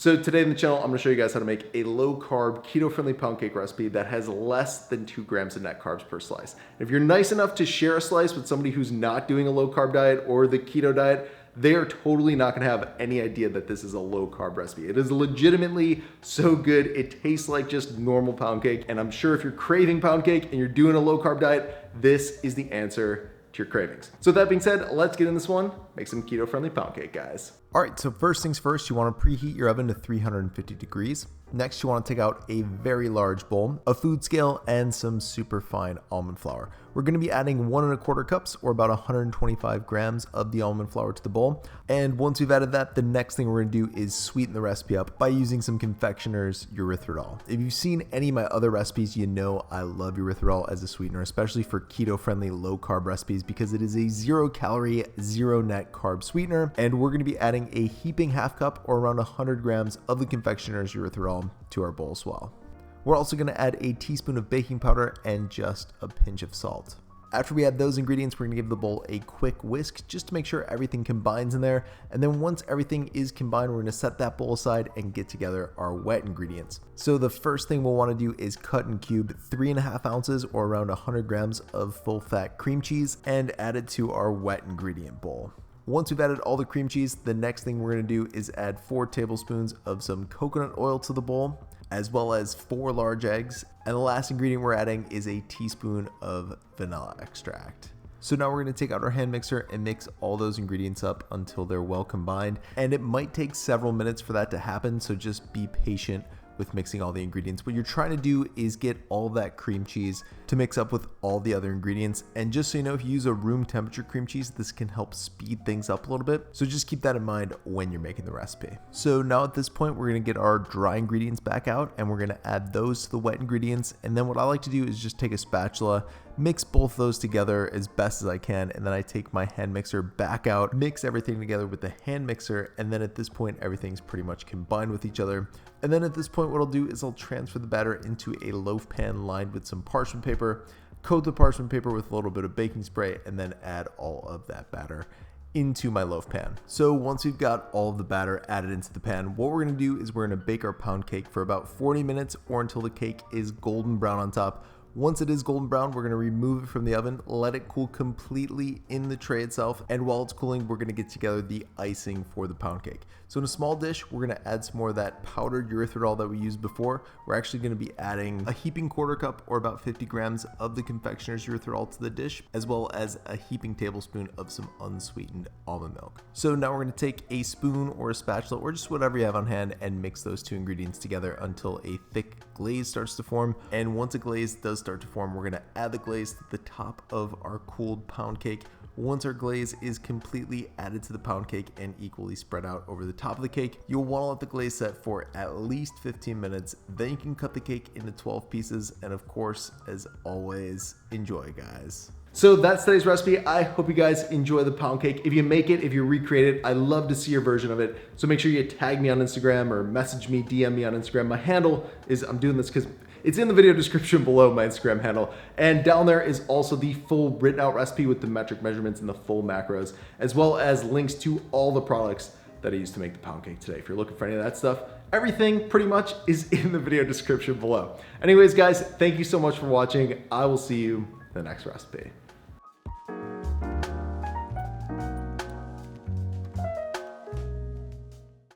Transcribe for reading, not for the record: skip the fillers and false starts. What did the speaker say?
So today in the channel, I'm gonna show you guys how to make a low carb, keto friendly pound cake recipe that has less than 2 grams of net carbs per slice. If you're nice enough to share a slice with somebody who's not doing a low carb diet or the keto diet, they are totally not gonna have any idea that this is a low carb recipe. It is legitimately so good. It tastes like just normal pound cake. And I'm sure if you're craving pound cake and you're doing a low carb diet, this is the answer to your cravings. So that being said, let's get in this one, make some keto friendly pound cake, guys. All right, so first things first, you wanna preheat your oven to 350 degrees. Next, you wanna take out a very large bowl, a food scale, and some super fine almond flour. We're gonna be adding 1 1/4 cups or about 125 grams of the almond flour to the bowl. And once we've added that, the next thing we're gonna do is sweeten the recipe up by using some Confectioners Erythritol. If you've seen any of my other recipes, you know I love Erythritol as a sweetener, especially for keto-friendly low carb recipes because it is a 0 calorie, 0 net carb sweetener. And we're gonna be adding a heaping half cup or around 100 grams of the Confectioners Erythritol to our bowl as well. We're also going to add a teaspoon of baking powder and just a pinch of salt. After we add those ingredients, we're going to give the bowl a quick whisk just to make sure everything combines in there. And then once everything is combined, we're going to set that bowl aside and get together our wet ingredients. So the first thing we'll want to do is cut and cube 3.5 ounces or around 100 grams of full fat cream cheese and add it to our wet ingredient bowl. Once we've added all the cream cheese, the next thing we're going to do is add 4 tablespoons of some coconut oil to the bowl, as well as 4 large eggs. And the last ingredient we're adding is a teaspoon of vanilla extract. So now we're going to take out our hand mixer and mix all those ingredients up until they're well combined. And it might take several minutes for that to happen, so just be patient with mixing all the ingredients. What you're trying to do is get all that cream cheese to mix up with all the other ingredients. And just so you know, if you use a room temperature cream cheese, this can help speed things up a little bit. So just keep that in mind when you're making the recipe. So now at this point, we're gonna get our dry ingredients back out and we're gonna add those to the wet ingredients. And then what I like to do is just take a spatula, mix both those together as best as I can, and then I take my hand mixer back out, mix everything together with the hand mixer, and then at this point everything's pretty much combined with each other. And then at this point what I'll do is I'll transfer the batter into a loaf pan lined with some parchment paper, coat the parchment paper with a little bit of baking spray, and then add all of that batter into my loaf pan. So once we've got all of the batter added into the pan, what we're gonna do is we're gonna bake our pound cake for about 40 minutes or until the cake is golden brown on top. Once it is golden brown, we're gonna remove it from the oven, let it cool completely in the tray itself, and while it's cooling, we're gonna get together the icing for the pound cake. So in a small dish, we're gonna add some more of that powdered erythritol that we used before. We're actually gonna be adding a heaping 1/4 cup or about 50 grams of the Confectioners Erythritol to the dish, as well as a heaping tablespoon of some unsweetened almond milk. So now we're gonna take a spoon or a spatula or just whatever you have on hand and mix those two ingredients together until a thick glaze starts to form. And once a glaze does start to form, we're gonna add the glaze to the top of our cooled pound cake. Once our glaze is completely added to the pound cake and equally spread out over the top of the cake, you'll want to let the glaze set for at least 15 minutes. Then you can cut the cake into 12 pieces. And of course, as always, enjoy, guys. So that's today's recipe. I hope you guys enjoy the pound cake. If you make it, if you recreate it, I love to see your version of it. So make sure you tag me on Instagram or message me, DM me on Instagram. My handle is, I'm doing this because it's in the video description below, my Instagram handle. And down there is also the full written out recipe with the metric measurements and the full macros, as well as links to all the products that I used to make the pound cake today. If you're looking for any of that stuff, everything pretty much is in the video description below. Anyways, guys, thank you so much for watching. I will see you in the next recipe.